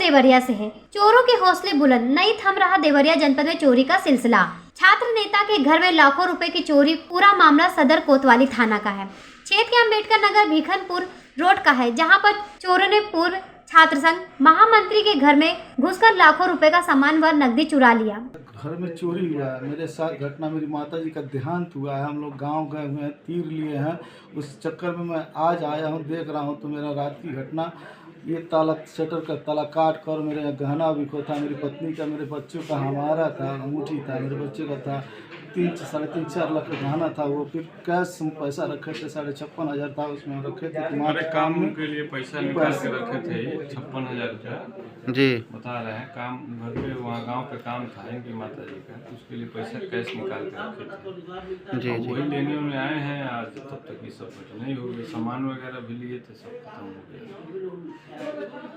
देवरिया से है। चोरों के हौसले बुलंद, नहीं थम रहा देवरिया जनपद में चोरी का सिलसिला। छात्र नेता के घर में लाखों रुपए की चोरी। पूरा मामला सदर कोतवाली थाना का है। क्षेत्र के अम्बेडकर नगर भीखनपुर रोड का है, जहां पर चोरों ने पूर्व छात्र संघ महामंत्री के घर में घुसकर लाखों रुपए का सामान व नकदी चुरा लिया। घर में चोरी हुआ है। मेरे साथ घटना, मेरी माता जी का देहांत हुआ है। हम लोग गांव गए हुए हैं, तीर लिए हैं। उस चक्कर में मैं आज आया हूं, देख रहा हूं तो मेरा रात की घटना, ये ताला शटर का ताला काट कर मेरे गहना भी खो था, मेरी पत्नी का, मेरे बच्चों का, हमारा था, अंगूठी था, मेरे बच्चे का था, 3-4 लाख का गहना था। वो फिर कैश हम पैसा रखे थे, 56,500 था, उसमें रखे थे। तुम्हारे काम के लिए पैसा निकाल के रखे थे 56,000 रुपया जी बता रहे हैं। काम घर पे वहाँ गांव पे काम था इनकी माता जी का, उसके लिए पैसा कैश निकाल के रखे थे। जी जी। वही लेने में आए हैं आज, तब तक ये सब कुछ नहीं हो गया। सामान वगैरह भी लिए थे, सब खत्म हो गया।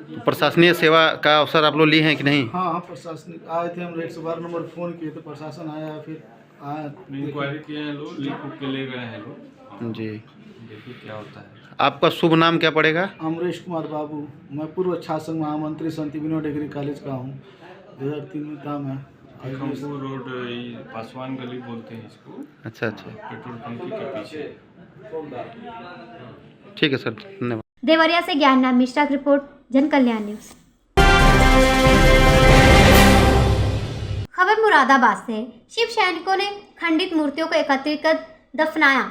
तो प्रशासनिक सेवा का अवसर आप लोग लिए हैं कि नहीं? हाँ, प्रशासनिक आए थे। हम 112 नंबर फ़ोन किए थे, प्रशासन आया, फिर आया, इंक्वायरी किए हैं लोग, लिख उख के ले गए हैं लोग। जी, देखिए क्या होता है। आपका शुभ नाम क्या पड़ेगा? अमरेश कुमार बाबू। मैं पूर्व छात्र संघ महामंत्री संत विनोद डिग्री कॉलेज का हूँ। 2003 में था मैं। भीखनपुर रोड, पासवान गली बोलते हैं इसको। अच्छा अच्छा, पेट्रोल टंकी के पीछे। ठीक है सर, धन्यवाद। देवरिया से ज्ञाननाथ मिश्रा की रिपोर्ट, जन कल्याण न्यूज। खबर मुरादाबाद से। शिव सैनिकों ने खंडित मूर्तियों को एकत्रित कर दफनाया,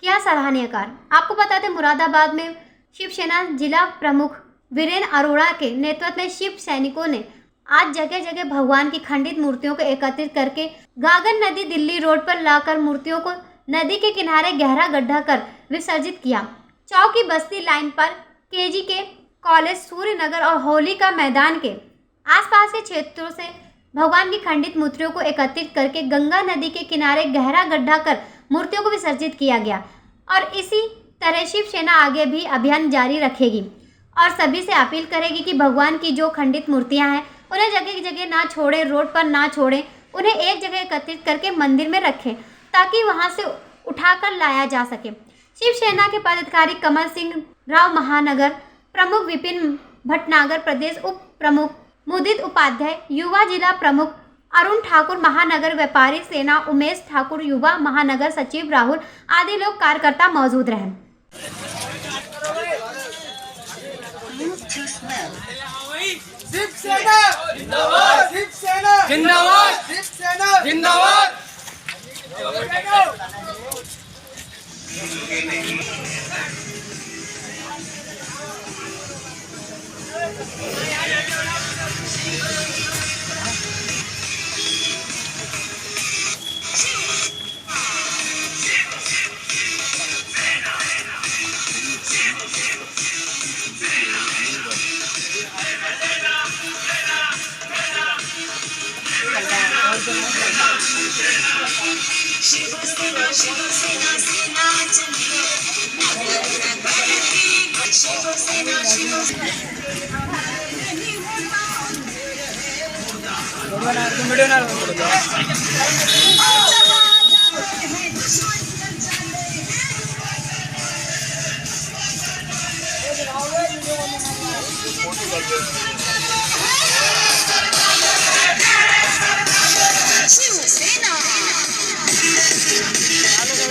किया सराहनीय कार्य। आपको बता दें, मुरादाबाद में शिवसेना जिला प्रमुख वीरेंद्र अरोड़ा के नेतृत्व में शिव सैनिकों ने आज जगह जगह भगवान की खंडित मूर्तियों को एकत्रित करके गागन नदी दिल्ली रोड पर लाकर मूर्तियों को नदी के किनारे गहरा गड्ढा कर विसर्जित किया। चौकी बस्ती लाइन पर केजी के कॉलेज, सूर्य नगर और होली का मैदान के आसपास के क्षेत्रों से भगवान की खंडित मूर्तियों को एकत्रित करके गंगा नदी के किनारे गहरा गड्ढा कर मूर्तियों को विसर्जित किया गया। और इसी तरह शिवसेना आगे भी अभियान जारी रखेगी और सभी से अपील करेगी कि भगवान की जो खंडित मूर्तियां हैं उन्हें जगह जगह ना छोड़ें, रोड पर ना छोड़ें, उन्हें एक जगह एकत्रित करके मंदिर में रखें ताकि वहां से उठाकर लाया जा सके। शिवसेना के पदाधिकारी कमल सिंह राव महानगर प्रमुख, विपिन भटनागर प्रदेश उप प्रमुख, मुदित उपाध्याय युवा जिला प्रमुख, अरुण ठाकुर महानगर व्यापारी सेना, उमेश ठाकुर युवा महानगर सचिव, राहुल आदि लोग कार्यकर्ता मौजूद रहे। शिवसेना जिंदाबाद, शिवसेना जिंदाबाद, शिवसेना जिंदाबाद।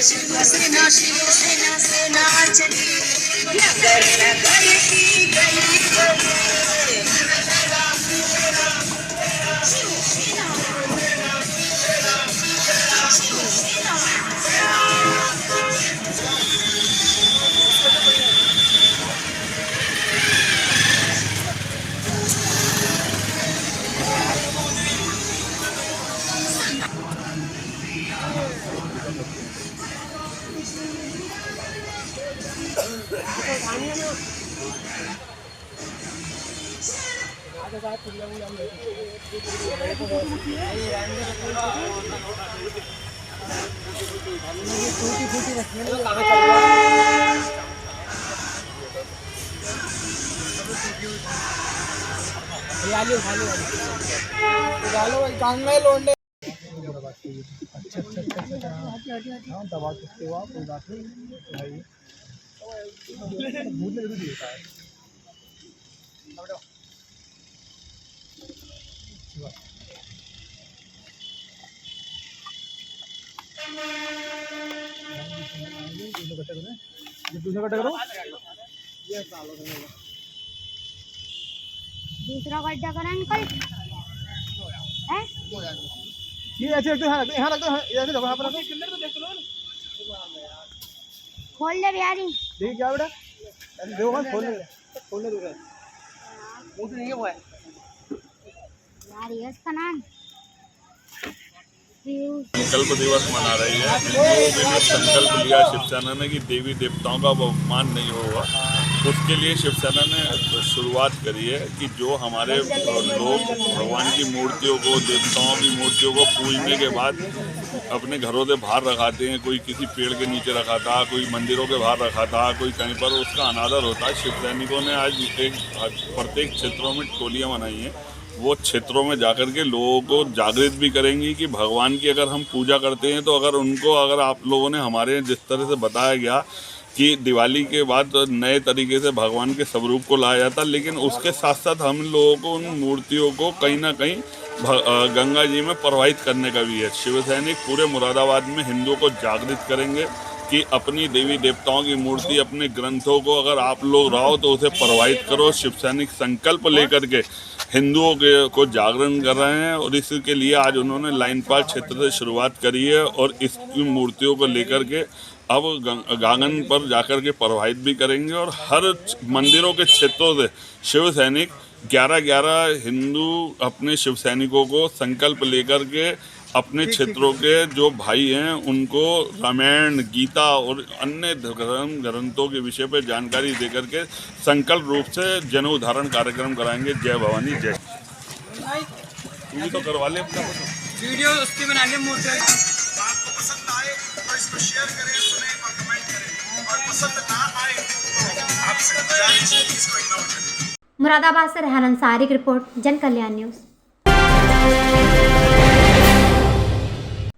शिवसेना शिवसेना सेना चली नगर नगर की गली गली। लोंडे अच्छा अच्छा अच्छा हाँ, दबा सकते हो आप, कोई बात नहीं। भूल नहीं देता है। गड्ढा करें, ये दूसरा गड्ढा करो, ये दूसरा गड्ढा करें अंकल हैं? ये ऐसे रखते हैं, यहाँ रखते हैं, ऐसे देखो, यहाँ पर रखो, किधर तो देख लो, खोल ले बिहारी। देखिए क्या बेटा, ऐसे देखो मत, खोलने दो यार, वो तो नहीं है वो है यार ये इसका नाम संकल्प दिवस मना रही है। हिंदुओं के लिए संकल्प लिया शिवसेना ने कि देवी देवताओं का अपमान नहीं होगा। उसके लिए शिवसेना ने शुरुआत करी है कि जो हमारे लोग भगवान की मूर्तियों को, देवताओं की मूर्तियों को पूजने के बाद अपने घरों से बाहर रखाते हैं, कोई किसी पेड़ के नीचे रखा था, कोई मंदिरों के बाहर रखा था, कोई कहीं पर, उसका अनादर होता है। शिव सैनिकों ने आज प्रत्येक क्षेत्रों में टोलियाँ बनाई हैं। वो क्षेत्रों में जाकर के लोगों को जागृत भी करेंगी कि भगवान की अगर हम पूजा करते हैं तो अगर आप लोगों ने हमारे जिस तरह से बताया गया कि दिवाली के बाद नए तरीके से भगवान के स्वरूप को लाया जाता, लेकिन उसके साथ साथ हम लोगों को उन मूर्तियों को कहीं ना कहीं गंगा जी में प्रवाहित करने का भी है। शिव सैनिक पूरे मुरादाबाद में हिंदुओं को जागृत करेंगे कि अपनी देवी देवताओं की मूर्ति, अपने ग्रंथों को अगर आप लोग रहो तो उसे प्रवाहित करो। शिव सैनिक संकल्प लेकर के हिंदुओं के को जागरण कर रहे हैं और इसके लिए आज उन्होंने लाइनपाल क्षेत्र से शुरुआत करी है और इस मूर्तियों को लेकर के अब गागन पर जाकर के प्रवाहित भी करेंगे। और हर मंदिरों के क्षेत्रों से शिव सैनिक 11-11 हिंदू अपने शिव सैनिकों को संकल्प लेकर के अपने क्षेत्रों के जो भाई हैं उनको रामायण, गीता और अन्य धर्म ग्रंथों के विषय पर जानकारी देकर के संकल्प रूप से जन उद्धारण कार्यक्रम कराएंगे। जय भवानी जय। तू भी तो करवा ले अपना वीडियो उसकी बना के मूर्ति। आपको पसंद आए तो इसको शेयर करें, सुने और कमेंट करें, और पसंद ना आए तो आपसे गुजारिश है कि इसको इग्नोर करें। मुरादाबाद से रेहान अंसारी की रिपोर्ट, जन कल्याण न्यूज।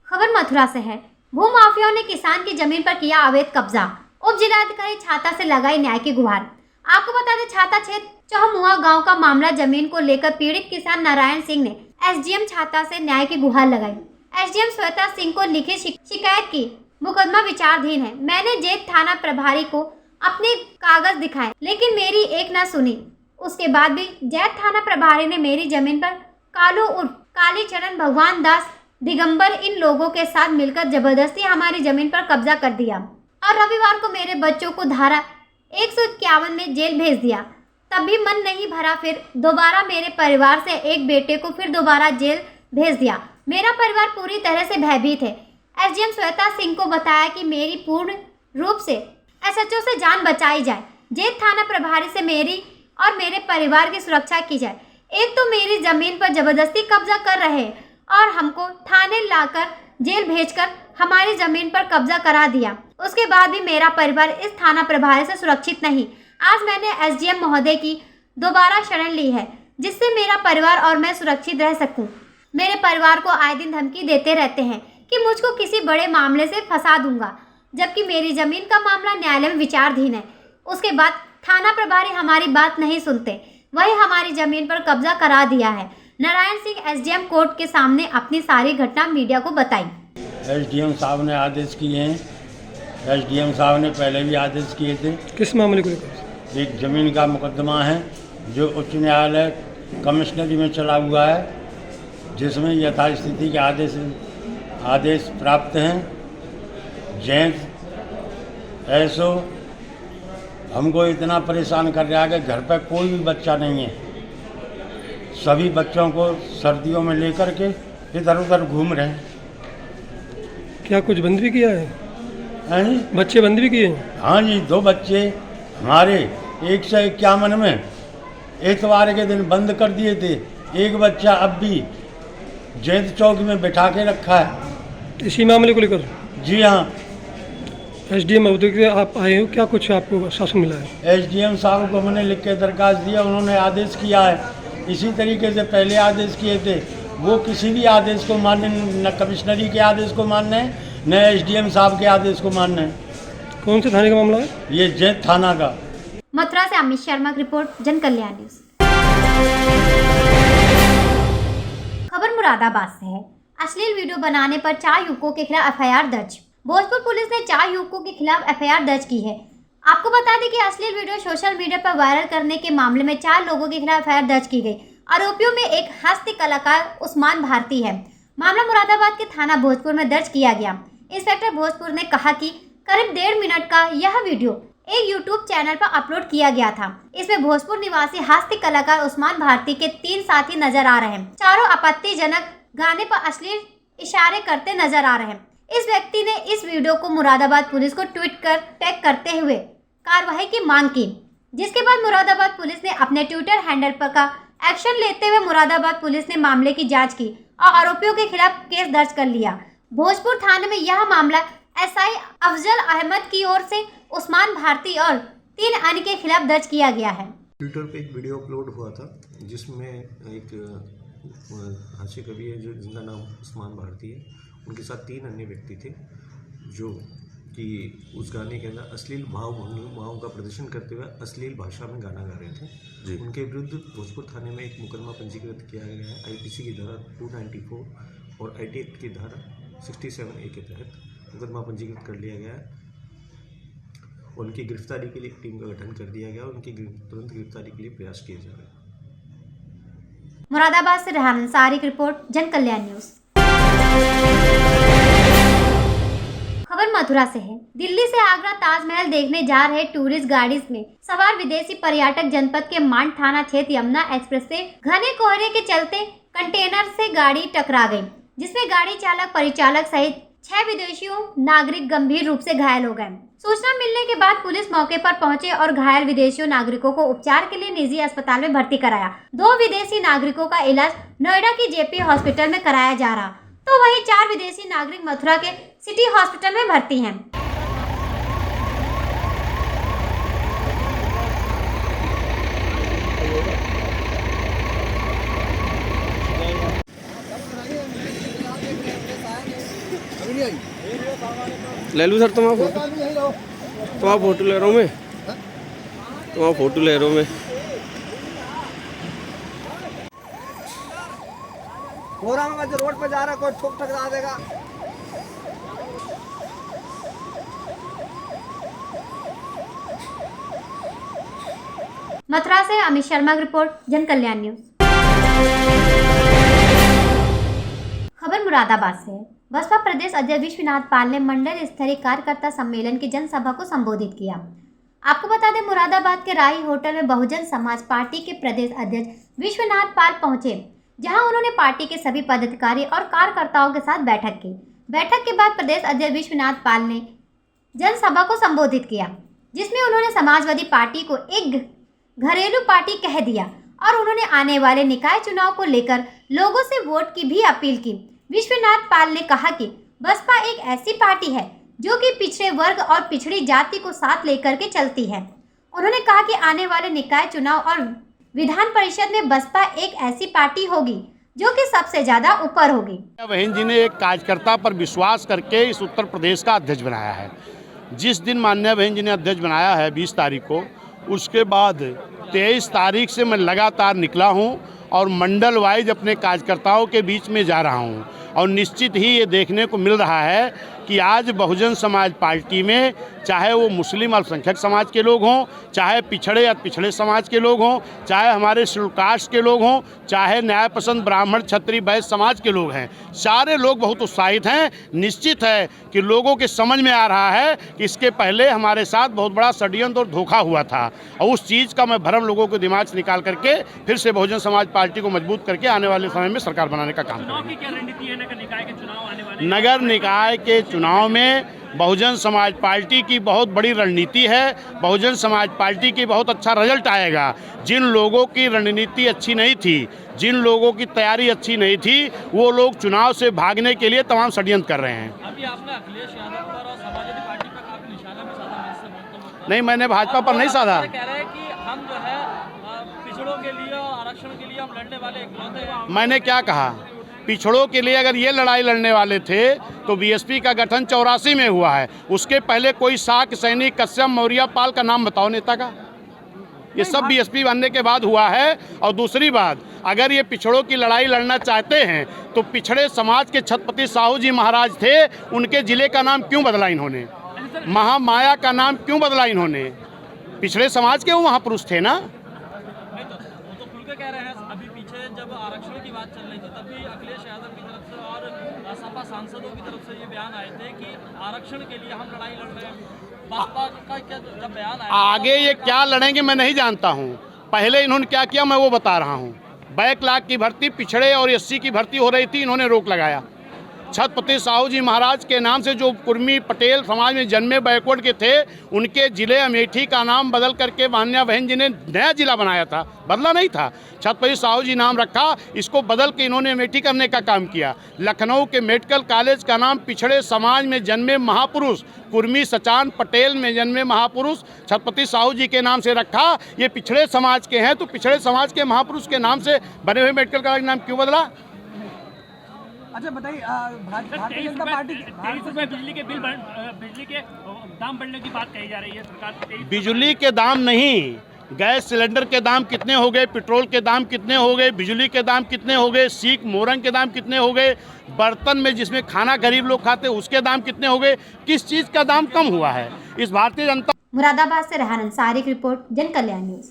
खबर मथुरा से है। भूमाफियाओं ने किसान की जमीन पर किया अवैध कब्जा, उप जिलाधिकारी छाता से लगाई न्याय की गुहार। आपको बता दें, छाता क्षेत्र चौमुआ गांव का मामला जमीन को लेकर पीड़ित किसान नारायण सिंह ने एसडीएम छाता से न्याय की गुहार लगाई। एसडीएम श्वेता सिंह को लिखी शिकायत की, मुकदमा विचाराधीन है। मैंने जेठ थाना प्रभारी को अपने कागज दिखाए लेकिन मेरी एक न सुनी। उसके बाद भी जैत थाना प्रभारी ने मेरी जमीन पर कालू उर्फ कालीचरण, भगवान दास, दिगंबर इन लोगों के साथ मिलकर जबरदस्ती हमारी जमीन पर कब्जा कर दिया और रविवार को मेरे बच्चों को धारा 151 में जेल भेज दिया। तब भी मन नहीं भरा, फिर दोबारा मेरे परिवार से एक बेटे को फिर दोबारा जेल भेज दिया। मेरा परिवार पूरी तरह से भयभीत है। एसडीएम श्वेता सिंह को बताया कि मेरी पूर्ण रूप से एसएचओ से जान बचाई जाए, जेठ थाना प्रभारी से मेरी और मेरे परिवार की सुरक्षा की जाए। एक तो मेरी जमीन पर जबरदस्ती कब्जा कर रहे हैं और हमको थाने लाकर जेल भेजकर हमारी जमीन पर कब्जा करा दिया। उसके बाद भी मेरा परिवार इस थाना प्रभारी से सुरक्षित नहीं। आज मैंने एसडीएम महोदय की दोबारा शरण ली है जिससे मेरा परिवार और मैं सुरक्षित रह सकूं। मेरे परिवार को आए दिन धमकी देते रहते हैं कि मुझको किसी बड़े मामले से फंसा दूंगा, जबकि मेरी जमीन का मामला न्यायालय में विचाराधीन है। उसके बाद थाना प्रभारी हमारी बात नहीं सुनते, वही हमारी जमीन पर कब्जा करा दिया है। नारायण सिंह एसडीएम कोर्ट के सामने अपनी सारी घटना मीडिया को बताई। एसडीएम साहब ने आदेश किए हैं। एसडीएम साहब ने पहले भी आदेश किए थे। किस मामले को? एक ज़मीन का मुकदमा है जो उच्च न्यायालय कमिश्नरी में चला हुआ है, जिसमें यथास्थिति के आदेश प्राप्त हैं। जैन ऐसो हमको इतना परेशान कर रहा है कि घर पर कोई भी बच्चा नहीं है। सभी बच्चों को सर्दियों में लेकर के इधर उधर घूम रहे हैं। क्या कुछ बंद भी किया है? हैं जी? बच्चे बंद भी किए हैं? हाँ जी, 2 बच्चे हमारे 151 में इतवार के दिन बंद कर दिए थे। एक बच्चा अब भी जैत चौक में बैठा के रखा है। इसी मामले को लेकर? जी हाँ। एसडीएम महोदय के आप आए हो, क्या कुछ आपको शासन मिला है? एसडीएम साहब को मैंने लिख के दरखास्त दिया, उन्होंने आदेश किया है। इसी तरीके से पहले आदेश किए थे, वो किसी भी आदेश को मानने, न कमिश्नरी के आदेश को मानना है न एसडीएम साहब के आदेश को मानना है। कौन से थाने का मामला है? ये जैत थाना का। मथुरा से अमित शर्मा की रिपोर्ट, जन कल्याण न्यूज। खबर मुरादाबाद से है। अश्लील वीडियो बनाने पर 4 युवकों के खिलाफ एफआईआर दर्ज। भोजपुर पुलिस ने 4 युवकों के खिलाफ एफआईआर दर्ज की है। आपको बता दें कि अश्लील वीडियो सोशल मीडिया पर वायरल करने के मामले में 4 लोगों के खिलाफ एफआईआर दर्ज की गई। आरोपियों में एक हास्य कलाकार उस्मान भारती है। मामला मुरादाबाद के थाना भोजपुर में दर्ज किया गया। इंस्पेक्टर भोजपुर ने कहा कि करीब 1.5 मिनट का यह वीडियो एक यूट्यूब चैनल पर अपलोड किया गया था। इसमें भोजपुर निवासी हास्य कलाकार उस्मान भारती के 3 साथी नजर आ रहे हैं। चारों आपत्तिजनक गाने पर अश्लील इशारे करते नजर आ रहे हैं। इस व्यक्ति ने इस वीडियो को मुरादाबाद पुलिस को ट्वीट कर टैग करते हुए कार्रवाई की मांग की, जिसके बाद मुरादाबाद पुलिस ने अपने ट्विटर हैंडल पर का एक्शन लेते हुए मुरादाबाद पुलिस ने मामले की जांच की और आरोपियों के खिलाफ केस दर्ज कर लिया। भोजपुर थाने में यह मामला एसआई अफजल अहमद की ओर से उस्मान भारती और 3 अन्य के खिलाफ दर्ज किया गया है। ट्विटर पे एक वीडियो अपलोड हुआ था जिसमें एक हास्य कवि है जिनका नाम उस्मान भारती है, उनके साथ 3 अन्य व्यक्ति थे जो कि उस गाने के अंदर अश्लील भावों का प्रदर्शन करते हुए अश्लील भाषा में गाना गा रहे थे। उनके विरुद्ध भोजपुर थाने में एक मुकदमा पंजीकृत किया गया है आईपीसी की धारा 294 और आईटी एक्ट की धारा 67A के तहत मुकदमा पंजीकृत कर लिया गया है। उनकी गिरफ्तारी के लिए एक टीम का गठन कर दिया गया और उनकी तुरंत गिरफ्तारी के लिए प्रयास किए जा रहे हैं। मुरादाबाद से रेहान अंसारी की रिपोर्ट, जन कल्याण न्यूज। खबर मथुरा से है। दिल्ली से आगरा ताजमहल देखने जा रहे टूरिस्ट गाड़ी में सवार विदेशी पर्यटक जनपद के मांड थाना क्षेत्र यमुना एक्सप्रेस से घने कोहरे के चलते कंटेनर से गाड़ी टकरा गई, जिसमें गाड़ी चालक परिचालक सहित 6 विदेशियों नागरिक गंभीर रूप से घायल हो गए। सूचना मिलने के बाद पुलिस मौके पर पहुंचे और घायल विदेशियों नागरिकों को उपचार के लिए निजी अस्पताल में भर्ती कराया। 2 विदेशी नागरिकों का इलाज नोएडा की जेपी हॉस्पिटल में कराया जा रहा, तो वहीं 4 विदेशी नागरिक मथुरा के सिटी हॉस्पिटल में भर्ती हैं। ले लूँ सर तुम्हारा फोटो ले रहा हूँ मैं, तुम्हारा फोटो ले रहा हूँ मैं। जो रोड पर जा रहा है कोई ठोक ठकरा देगा। मथुरा से अमित शर्मा की रिपोर्ट, जन कल्याण न्यूज। खबर मुरादाबाद से है। बसपा प्रदेश अध्यक्ष विश्वनाथ पाल ने मंडल स्तरीय कार्यकर्ता सम्मेलन की जनसभा को संबोधित किया। आपको बता दें, मुरादाबाद के राही होटल में बहुजन समाज पार्टी के प्रदेश अध्यक्ष विश्वनाथ पाल पहुंचे, जहां उन्होंने पार्टी के सभी पदाधिकारी और कार्यकर्ताओं के साथ बैठक की। बैठक के बाद प्रदेश अध्यक्ष विश्वनाथ पाल ने जनसभा को संबोधित किया, जिसमें उन्होंने समाजवादी पार्टी को एक घरेलू पार्टी कह दिया और उन्होंने आने वाले निकाय चुनाव को लेकर लोगों से वोट की भी अपील की। विश्वनाथ पाल ने कहा कि बसपा एक ऐसी पार्टी है जो कि पिछड़े वर्ग और पिछड़ी जाति को साथ लेकर के चलती है। उन्होंने कहा कि आने वाले निकाय चुनाव और विधान परिषद में बसपा एक ऐसी पार्टी होगी जो कि सबसे ज्यादा ऊपर होगी। बहन जी ने एक कार्यकर्ता पर विश्वास करके इस उत्तर प्रदेश का अध्यक्ष बनाया है। जिस दिन माननीय बहन जी ने अध्यक्ष बनाया है 20 तारीख को, उसके बाद 23 तारीख से मैं लगातार निकला हूं और मंडल वाइज अपने कार्यकर्ताओं के बीच में जा रहा हूं और निश्चित ही ये देखने को मिल रहा है कि आज बहुजन समाज पार्टी में चाहे वो मुस्लिम अल्पसंख्यक समाज के लोग हों, चाहे पिछड़े या पिछड़े समाज के लोग हों, चाहे हमारे शेड्यूल कास्ट के लोग हों, चाहे न्याय पसंद ब्राह्मण क्षत्रिय वैश्य समाज के लोग हैं, सारे लोग बहुत उत्साहित हैं। निश्चित है कि लोगों के समझ में आ रहा है कि इसके पहले हमारे साथ बहुत बड़ा षड्यंत्र और धोखा हुआ था और उस चीज़ का मैं भ्रम लोगों के दिमाग से निकाल करके फिर से बहुजन समाज पार्टी को मजबूत करके आने वाले समय में सरकार बनाने का काम करेंगे। नगर निकाय के चुनाव में बहुजन समाज पार्टी की बहुत बड़ी रणनीति है। बहुजन समाज पार्टी की बहुत अच्छा रिजल्ट आएगा। जिन लोगों की रणनीति अच्छी नहीं थी, जिन लोगों की तैयारी अच्छी नहीं थी, वो लोग चुनाव से भागने के लिए तमाम षड्यंत्र कर रहे हैं। अभी आपने अखिलेश यादव पर और समाजवादी पार्टी पर काफी निशाना भी साधा। नहीं, मैंने भाजपा पर नहीं साधा। कह रहे हैं कि हम जो है पिछड़ों के लिए और आरक्षण के लिए हम लड़ने वाले इकलौते हैं। मैंने क्या कहा? पिछड़ों के लिए अगर ये लड़ाई लड़ने वाले थे तो बीएसपी का गठन 84 में हुआ है। उसके पहले कोई शाक सैनिक कश्यप मौर्य पाल का नाम बताओ नेता का। ये सब बीएसपी बनने के बाद हुआ है। और दूसरी बात, अगर ये पिछड़ों की लड़ाई लड़ना चाहते हैं तो पिछड़े समाज के छत्रपति साहू जी महाराज थे, उनके ज़िले का नाम क्यों बदला इन्होंने? महामाया का नाम क्यों बदला इन्होंने? पिछड़े समाज के वो महापुरुष थे ना। वो तो खुल के कह रहे हैं। अभी पीछे जब आरक्षण की बात चल रही थी तब भी अखिलेश यादव की तरफ से और सपा सांसदों की तरफ से ये बयान आए थे कि आरक्षण के लिए हम लड़ाई लड़ रहे हैं। भाजपा का क्या जब बयान आया, आगे ये क्या लड़ेंगे मैं नहीं जानता हूँ। पहले इन्होंने क्या किया मैं वो बता रहा हूँ। बैकलॉग की भर्ती, पिछड़े और एससी की भर्ती हो रही थी, इन्होंने रोक लगाया। छत्रपति साहू जी महाराज के नाम से जो कुर्मी पटेल समाज में जन्मे बैकवर्ड के थे, उनके ज़िले अमेठी का नाम बदल करके मान्या बहन जी ने नया ज़िला बनाया था, बदला नहीं था। छत्रपति साहू जी नाम रखा, इसको बदल के इन्होंने अमेठी करने का काम किया। लखनऊ के मेडिकल कॉलेज का नाम पिछड़े समाज में जन्मे महापुरुष कुर्मी सचान पटेल में जन्मे महापुरुष छत्रपति साहू जी के नाम से रखा। ये पिछड़े समाज के हैं तो पिछड़े समाज के महापुरुष के नाम से बने हुए मेडिकल कॉलेज का नाम क्यों बदला? अच्छा बताइए, भारतीय जनता पार्टी बिजली के दाम बढ़ने की बात कही जा रही है सरकार। बिजली के दाम नहीं, गैस सिलेंडर के दाम कितने हो गए, पेट्रोल के दाम कितने हो गए, बिजली के दाम कितने हो गए, सीख मोरंग के दाम कितने हो गए, बर्तन में जिसमें खाना गरीब लोग खाते उसके दाम कितने हो गए, किस चीज़ का दाम कम हुआ है? इस भारतीय जनता। मुरादाबाद से रेहान अंसारी की रिपोर्ट, जन कल्याण न्यूज।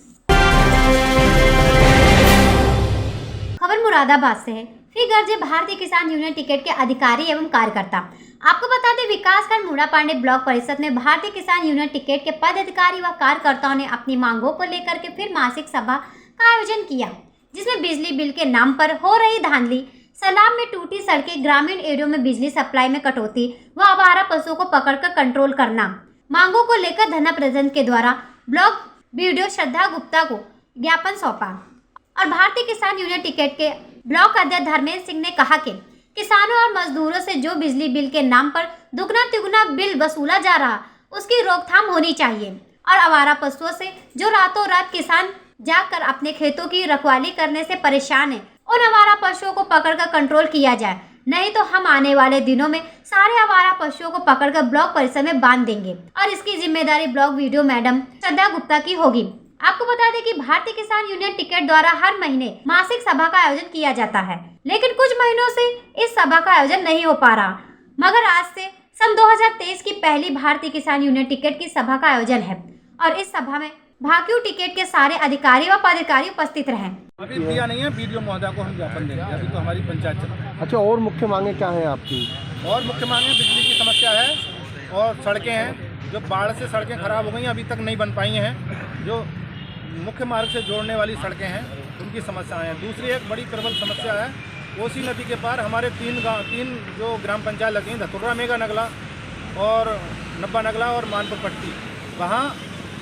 खबर मुरादाबाद से है। फी गर्जे भारतीय किसान यूनियन टिकट के अधिकारी एवं कार्यकर्ता। आपको बता दें, विकासखंड मूड़ा पांडे ब्लॉक परिषद में भारतीय किसान यूनियन टिकट के पदाधिकारी व कार्यकर्ताओं ने अपनी मांगों को लेकर के फिर मासिक सभा का आयोजन किया, जिसमें बिजली बिल के नाम पर हो रही धांधली, सैलाब में टूटी सड़कें, ग्रामीण एरियो में बिजली सप्लाई में कटौती व आवारा पशुओं को पकड़कर कंट्रोल करना, मांगों को लेकर धरना प्रदर्शन के द्वारा ब्लॉक बीडीओ श्रद्धा गुप्ता को ज्ञापन सौंपा। और भारतीय किसान यूनियन टिकट के ब्लॉक अध्यक्ष धर्मेंद्र सिंह ने कहा कि किसानों और मजदूरों से जो बिजली बिल के नाम पर दुगना तिगुना बिल वसूला जा रहा, उसकी रोकथाम होनी चाहिए। और आवारा पशुओं से जो रातों रात किसान जाकर अपने खेतों की रखवाली करने से परेशान है, उन आवारा पशुओं को पकड़कर कंट्रोल किया जाए, नहीं तो हम आने वाले दिनों में सारे आवारा पशुओं को पकड़कर ब्लॉक परिसर में बांध देंगे और इसकी जिम्मेदारी ब्लॉक वीडियो मैडम श्रद्धा गुप्ता की होगी। आपको बता दें कि भारतीय किसान यूनियन टिकट द्वारा हर महीने मासिक सभा का आयोजन किया जाता है, लेकिन कुछ महीनों से इस सभा का आयोजन नहीं हो पा रहा। मगर आज से सन 2023 की पहली भारतीय किसान यूनियन टिकट की सभा का आयोजन है और इस सभा में भाकियू टिकट के सारे अधिकारी व पदाधिकारी उपस्थित रहे। अभी दिया नहीं है, वीडियो महोदय को हम ज्ञापन देंगे, अभी तो हमारी पंचायत चल रही है। अच्छा, और मुख्य मांगे क्या हैं आपकी? और मुख्य मांगे बिजली की समस्या है और सड़कें हैं, जो बाढ़ से सड़कें खराब हो गई अभी तक नहीं बन पाई हैं। जो मुख्य मार्ग से जोड़ने वाली सड़कें हैं उनकी समस्याएं हैं। दूसरी एक बड़ी प्रबल समस्या है, कोसी नदी के पार हमारे तीन जो ग्राम पंचायत लगी हैं, धतुर्रा, मेगा नगला और नब्बा नगला और मानपुर पट्टी, वहाँ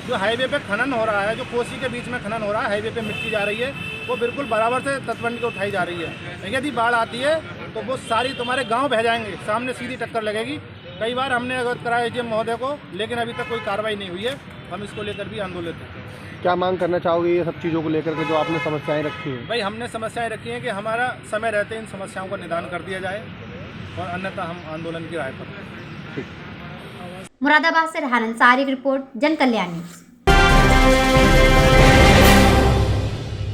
जो हाईवे पे खनन हो रहा है, जो कोसी के बीच में खनन हो रहा है, हाईवे पे मिट्टी जा रही है, वो बिल्कुल बराबर से तटबंध के उठाई जा रही है। यदि बाढ़ आती है तो वो सारी तुम्हारे गांव बह जाएंगे, सामने सीधी टक्कर लगेगी। कई बार हमने अवगत कराया एजीएम महोदय को, लेकिन अभी तक कोई कार्रवाई नहीं हुई है। हम इसको लेकर भी आंदोलित हैं। क्या मांग करना चाहोगे ये सब चीज़ों को लेकर के जो आपने समस्याएं रखी हैं? भाई, हमने समस्याएं रखी हैं कि हमारा समय रहते इन समस्याओं का निदान कर दिया जाए और अन्यथा हम आंदोलन की राह पर। मुरादाबाद से रेहान अंसारी की रिपोर्ट, जन कल्याण न्यूज।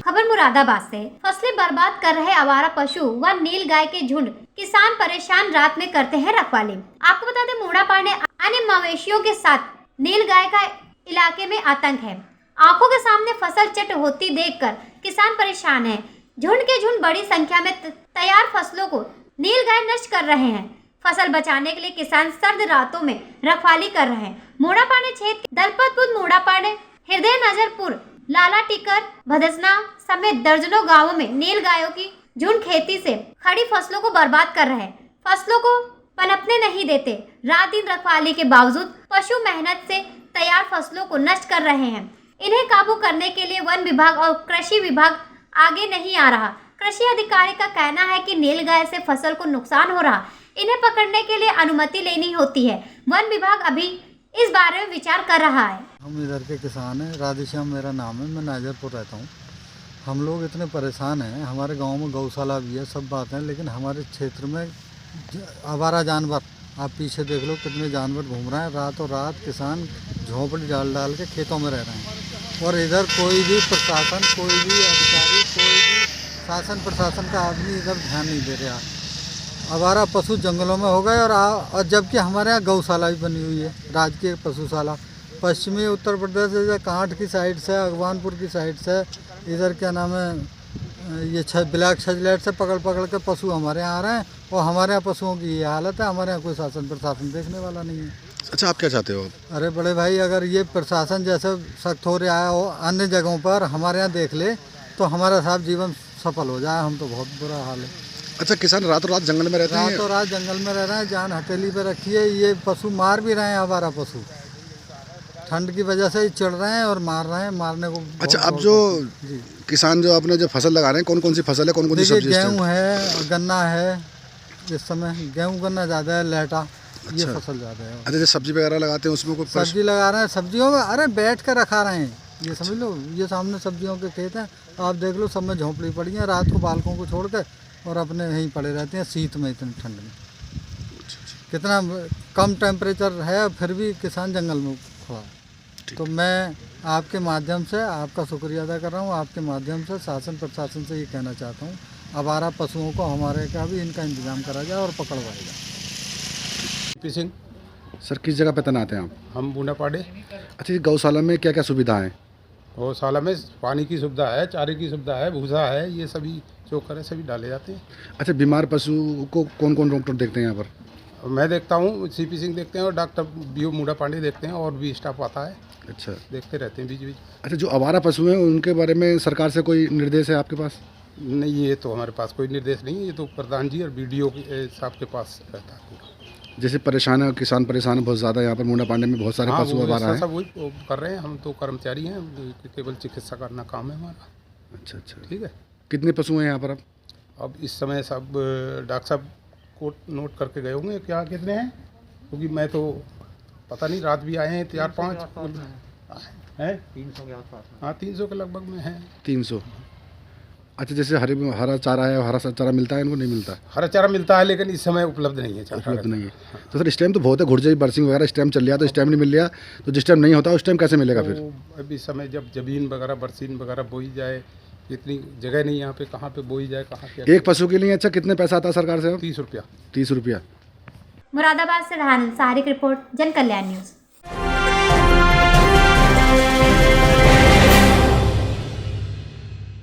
खबर मुरादाबाद से। फसलें बर्बाद कर रहे आवारा पशु व नील गाय के झुंड, किसान परेशान, रात में करते हैं रखवाली। आपको बता दें, मूड़ा पांडे अन्य मवेशियों के साथ नील गाय का इलाके में आतंक है। आंखों के सामने फसल चट होती देखकर किसान परेशान हैं। झुंड के झुंड बड़ी संख्या में तैयार फसलों को नील गाय नष्ट कर रहे हैं। फसल बचाने के लिए किसान सर्द रातों में रखवाली कर रहे हैं। मूड़ा पांडे क्षेत्र दलपतपुर, मूड़ा पांडे, हृदय नजरपुर, लाला टिकर, भदसना समेत दर्जनों गांवों में नील गायों की झुंड खेती से खड़ी फसलों को बर्बाद कर रहे हैं। फसलों को पनपने नहीं देते। रात दिन रखवाली के बावजूद पशु मेहनत से तैयार फसलों को नष्ट कर रहे हैं। इन्हें काबू करने के लिए वन विभाग और कृषि विभाग आगे नहीं आ रहा। कृषि अधिकारी का कहना है कि नील गाय से फसल को नुकसान हो रहा, इन्हें पकड़ने के लिए अनुमति लेनी होती है। वन विभाग अभी इस बारे में विचार कर रहा है। हम इधर के किसान हैं, राधेश्याम मेरा नाम है, मैं नाजरपुर रहता हूँ। हम लोग इतने परेशान हैं, हमारे गांव में गौशाला भी है, सब बात है, लेकिन हमारे क्षेत्र में आवारा जानवर, आप पीछे देख लो कितने जानवर घूम रहे हैं। रातों रात किसान झोंपड़ी डाल के खेतों में रह रहे हैं। और इधर कोई भी प्रशासन, कोई भी अधिकारी, कोई भी शासन प्रशासन का आदमी इधर ध्यान नहीं दे रहा। आवारा पशु जंगलों में हो गए और जबकि हमारे यहाँ गौशाला भी बनी हुई है, राजकीय पशुशाला। पश्चिमी उत्तर प्रदेश से कांठ की साइड से, अगवानपुर की साइड से, इधर क्या नाम है ये ब्लैक छजलेट से पकड़ पकड़ के पशु हमारे यहाँ आ रहे हैं और हमारे यहाँ पशुओं की ये हालत है। हमारे यहाँ कोई शासन प्रशासन देखने वाला नहीं है। अच्छा, आप क्या चाहते हो? अरे बड़े भाई, अगर ये प्रशासन जैसे सख्त हो रहा है और अन्य जगहों पर हमारे यहाँ देख ले तो हमारा साहब जीवन सफल हो जाए। हम तो बहुत बुरा हाल है। अच्छा, किसान रातों रात जंगल में रहते हैं? रातों रात जंगल में रह रहे हैं, जान हथेली पे रखी है। ये पशु मार भी रहे हैं, आवारा पशु ठंड की वजह से ही चढ़ रहे हैं और मार रहे हैं, मारने को। अच्छा, अब जो किसान जो अपने जो फसल लगा रहे हैं, कौन कौन सी फसल है, कौन कौन सी सब्जी? गेहूँ है, गन्ना है। इस समय गेहूँ गन्ना ज़्यादा है, लहटा। ये फसल ज़्यादा है। अच्छा, जो सब्जी वगैरह लगाते हैं उसमें कोई सब्जी लगा रहे हैं, सब्जियों में अरे बैठ कर रखा रहे हैं। ये समझ लो, ये सामने सब्जियों के खेत हैं, आप देख लो, सब में झोंपड़ी पड़ी है। रात को बालकों को छोड़ कर और अपने यहीं पड़े रहते हैं शीत में, इतनी ठंड में। कितना कम टेम्परेचर है, फिर भी किसान जंगल में खड़ा है। तो मैं आपके माध्यम से आपका शुक्रिया अदा कर रहा हूँ। आपके माध्यम से शासन प्रशासन से ये कहना चाहता हूँ, आवारा पशुओं को हमारे का भी इनका इंतजाम करा जाए और पकड़वाया जाए। पी सिंह सर, किस जगह पे तैनात हैं आप? हम बूंदापाड़े। अच्छा, गौशाला में क्या क्या सुविधा है? गौशाला में पानी की सुविधा है, चारे की सुविधा है, भूसा है, ये सभी चोकर है, सभी डाले जाते हैं। अच्छा, बीमार पशु को कौन कौन डॉक्टर देखते हैं यहाँ पर? मैं देखता हूँ, सीपी सिंह देखते हैं और डॉक्टर बीओ मूडा पांडे देखते हैं और भी स्टाफ आता है। अच्छा, देखते रहते हैं बीच बीच। अच्छा, जो आवारा पशु हैं उनके बारे में सरकार से कोई निर्देश है आपके पास? नहीं, ये तो हमारे पास कोई निर्देश नहीं है। ये तो प्रधान जी और बीडीओ साहब के पास रहता है। जैसे परेशान है, किसान परेशान है बहुत ज़्यादा। यहाँ पर मूंडा पांडे में बहुत सारे पशु आवारा हैं। सब वही कर रहे हैं। हम तो कर्मचारी हैं, केवल चिकित्सा करना काम है हमारा। अच्छा अच्छा, ठीक है। कितने पशु हैं यहाँ पर अब इस समय सब डॉक्टर साहब को नोट करके गए होंगे क्या कितने हैं, क्योंकि मैं तो पता नहीं, रात भी आए हैं 4-5 हैं। 300 के आसपास। हाँ, 300 के लगभग में हैं। 300। अच्छा, जैसे हरा चारा है, हरा चारा मिलता है इनको? नहीं मिलता? हरा चारा मिलता है, लेकिन इस समय उपलब्ध नहीं है। उपलब्ध नहीं है। तो सर, इस टाइम तो बहुत है, घुड़जई बरसिंग वगैरह इस टाइम चल रहा, तो इस टाइम नहीं मिल रहा, तो जिस टाइम नहीं होता उस टाइम कैसे मिलेगा फिर? अभी इस समय जब जमीन वगैरह बरसीन वगैरह बोई जाए, इतनी जगह नहीं यहाँ पे, कहाँ पे बोई जाए, कहाँ पे। एक पशु के लिए अच्छा कितने पैसा आता है सरकार से? 30 रुपया। 30 रुपया। मुरादाबाद से राहन अंसारी की रिपोर्ट, जन कल्याण न्यूज़।